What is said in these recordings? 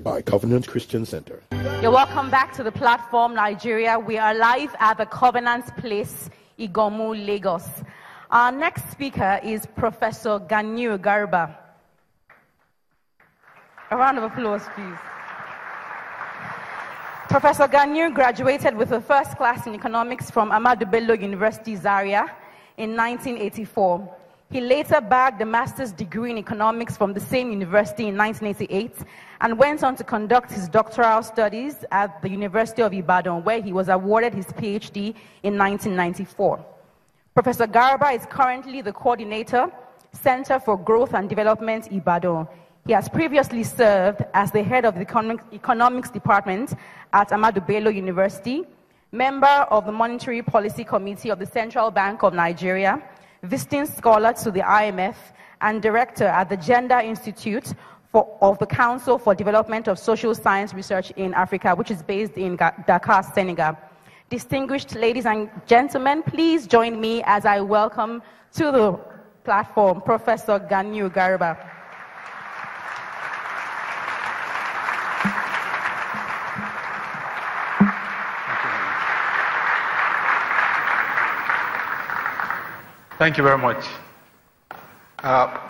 by Covenant Christian Center. You're welcome back to the platform, Nigeria. We are live at the Covenant Place, Igomu, Lagos. Our next speaker is Professor Garba. A round of applause, please. Professor Garba graduated with a first class in economics from Ahmadu Bello University, Zaria in 1984. He later bagged a master's degree in economics from the same university in 1988 and went on to conduct his doctoral studies at the University of Ibadan, where he was awarded his PhD in 1994. Professor Garba is currently the coordinator, Center for Growth and Development, Ibadan. He has previously served as the head of the economics department at Ahmadu Bello University, member of the Monetary Policy Committee of the Central Bank of Nigeria, visiting scholar to the IMF, and director at the Gender Institute of the Council for Development of Social Science Research in Africa, which is based in Dakar, Senegal. Distinguished ladies and gentlemen, please join me as I welcome to the platform Professor Garba. Thank you very much.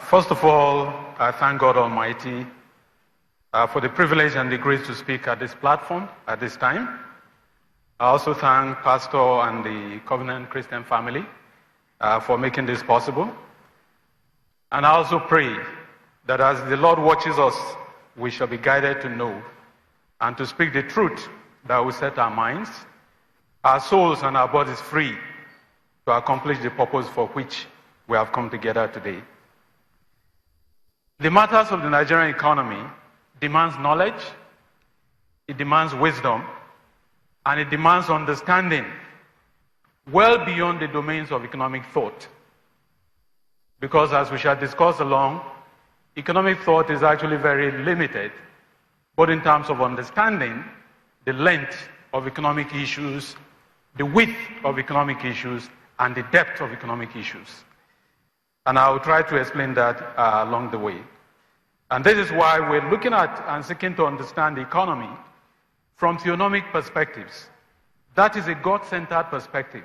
First of all, I thank God Almighty for the privilege and the grace to speak at this platform at this time. I also thank Pastor and the Covenant Christian family for making this possible. And I also pray that as the Lord watches us, we shall be guided to know and to speak the truth that will set our minds, our souls, and our bodies free to accomplish the purpose for which we have come together today. The matters of the Nigerian economy demands knowledge, it demands wisdom, and it demands understanding well beyond the domains of economic thought. Because as we shall discuss along, economic thought is actually very limited, both in terms of understanding the length of economic issues, the width of economic issues, and the depth of economic issues. And I will try to explain that along the way. And this is why we're looking at and seeking to understand the economy from theonomic perspectives. That is a God-centered perspective.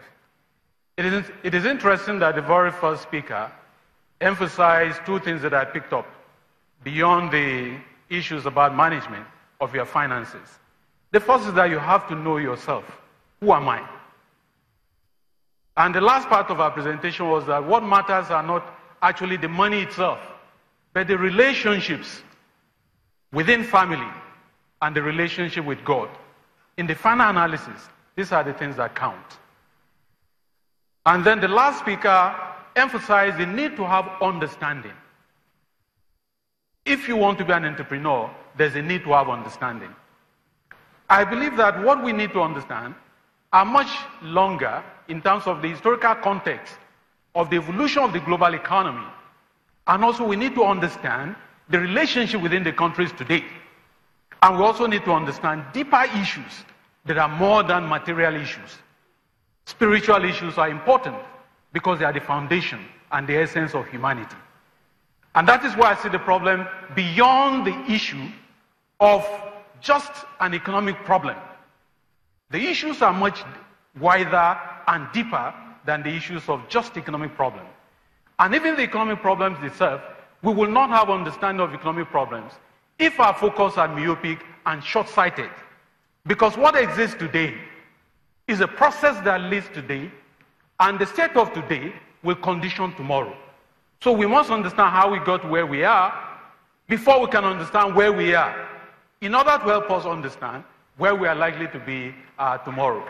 It is interesting that the very first speaker emphasized two things that I picked up beyond the issues about management of your finances. The first is that you have to know yourself. Who am I? And the last part of our presentation was that what matters are not actually the money itself, but the relationships within family and the relationship with God. In the final analysis, these are the things that count. And then the last speaker emphasized the need to have understanding. If you want to be an entrepreneur, there's a need to have understanding. I believe that what we need to understand are much longer in terms of the historical context of the evolution of the global economy. And also we need to understand the relationship within the countries today. And we also need to understand deeper issues that are more than material issues. Spiritual issues are important because they are the foundation and the essence of humanity. And that is why I see the problem beyond the issue of just an economic problem. The issues are much wider and deeper than the issues of just economic problems. And even the economic problems itself, we will not have understanding of economic problems if our focus are myopic and short-sighted. Because what exists today is a process that leads today, and the state of today will condition tomorrow. So we must understand how we got to where we are before we can understand where we are, in order to help us understand where we are likely to be tomorrow.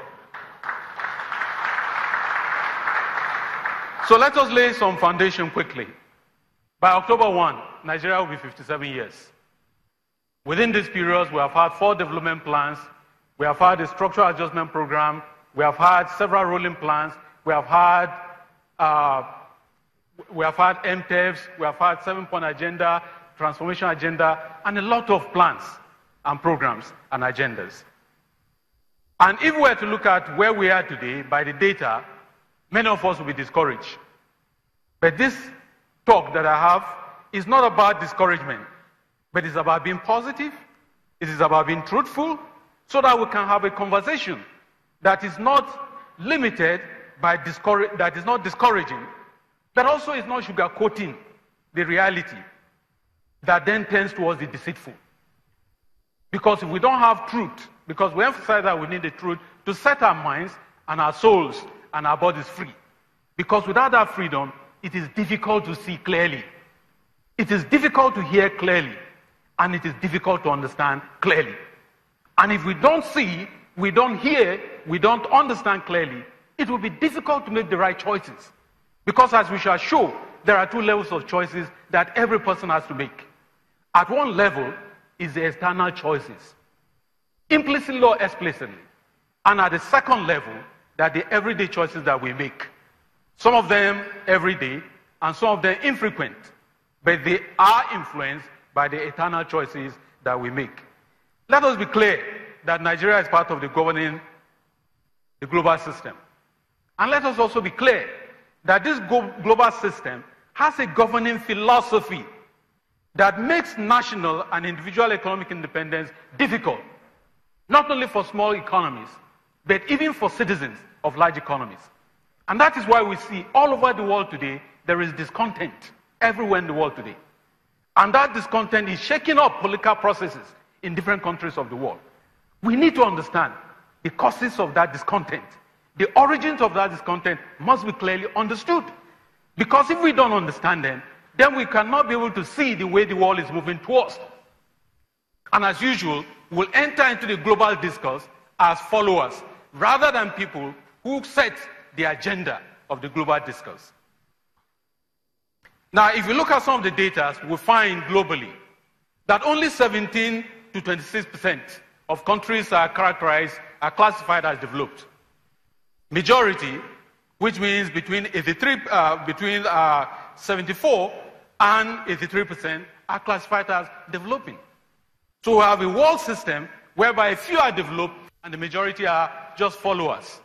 So let us lay some foundation quickly. By October 1, Nigeria will be 57 years. Within this period, we have had 4 development plans, we have had a structural adjustment program, we have had several rolling plans, we have had MTEVs, we have had 7-point agenda, transformation agenda, and a lot of plans and programs and agendas. And if we were to look at where we are today by the data, many of us will be discouraged. But this talk that I have is not about discouragement, but it's about being positive It is about being truthful so that we can have a conversation that is not limited by that is not discouraging, that also is not sugarcoating the reality that then tends towards the deceitful. Because if we don't have truth, because we emphasize that we need the truth to set our minds and our souls and our bodies free. Because without that freedom, it is difficult to see clearly. It is difficult to hear clearly. And it is difficult to understand clearly. And if we don't see, we don't hear, we don't understand clearly, it will be difficult to make the right choices. Because as we shall show, there are two levels of choices that every person has to make. At one level is the external choices, implicitly or explicitly. And at the second level, that the everyday choices that we make. Some of them everyday, and some of them infrequent. But they are influenced by the eternal choices that we make. Let us be clear that Nigeria is part of the governing the global system. And let us also be clear that this global system has a governing philosophy that makes national and individual economic independence difficult, not only for small economies, but even for citizens of large economies. And that is why we see all over the world today, there is discontent everywhere in the world today. And that discontent is shaking up political processes in different countries of the world. We need to understand the causes of that discontent. The origins of that discontent must be clearly understood. Because if we don't understand them, then we cannot be able to see the way the world is moving towards. And as usual, we'll enter into the global discourse as followers, rather than people who set the agenda of the global discourse. Now, if you look at some of the data, we'll find globally that only 17 to 26% of countries are classified as developed. Majority, which means between 74 and 83%, are classified as developing. So we have a world system whereby a few are developed and the majority are just followers.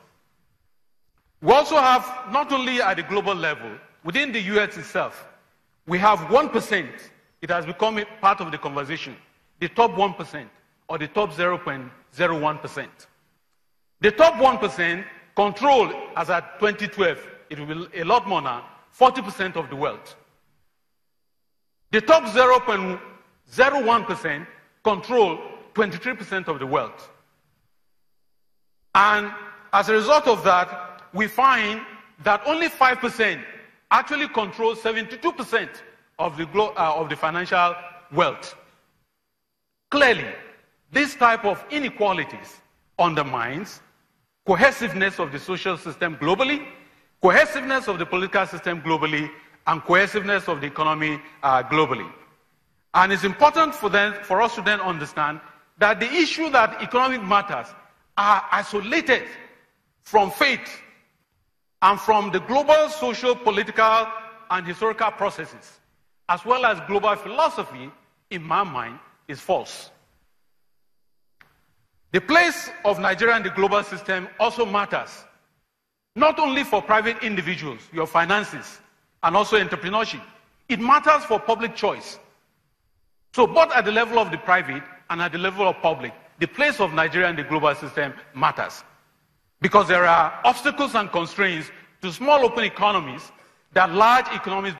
We also have, not only at the global level, within the US itself, we have 1%. It has become a part of the conversation. The top 1% or the top 0.01%. The top 1% control, as at 2012, it will be a lot more now, 40% of the wealth. The top 0.01% control 23% of the wealth. And as a result of that, we find that only 5% actually control 72% of the financial wealth. Clearly, this type of inequalities undermines cohesiveness of the social system globally, cohesiveness of the political system globally, and cohesiveness of the economy globally. And it's important for us to then understand that the issue that economic matters are isolated from faith and from the global social, political, and historical processes, as well as global philosophy, in my mind, is false. The place of Nigeria in the global system also matters, not only for private individuals, your finances, and also entrepreneurship. It matters for public choice. So both at the level of the private and at the level of public, the place of Nigeria in the global system matters. Because there are obstacles and constraints to small open economies that large economies